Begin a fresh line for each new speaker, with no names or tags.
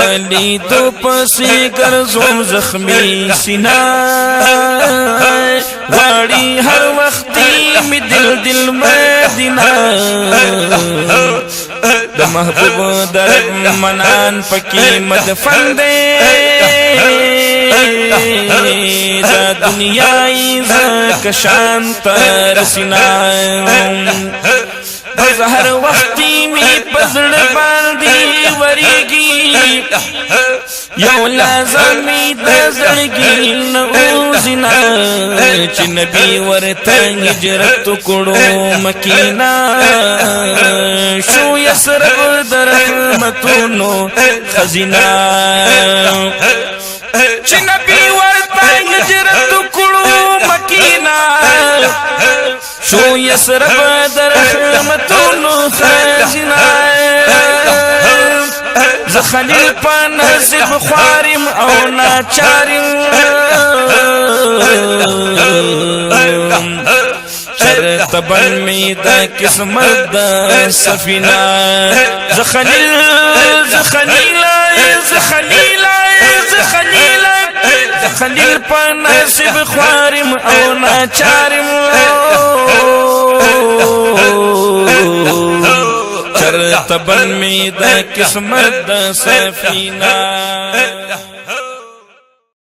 پلی دو پسی گرزوم زخمی سینا غاڑی ہر وقتی می دل دل مدینہ دا محبوب در منان پکی مدفن دے دا دنیای زکشان ترسینا بز ہر وقتی می پزڑ باندی وریگی یو لازمی دزڑگی نعوذنا چی نبی ورطا ہجرت کڑو مکینا شو یسرب در رحمتونو خزینا چی نبی ورطا ہجرت کڑو مکینا شو یسرب در رحمتونو خزینا خلیل پا نصیب خوارم او ناچارم شرط بن می دا قسمت دا سفینہ خلیل پا نصیب خوارم او ناچارم تبن می دا قسمت دا سفینہ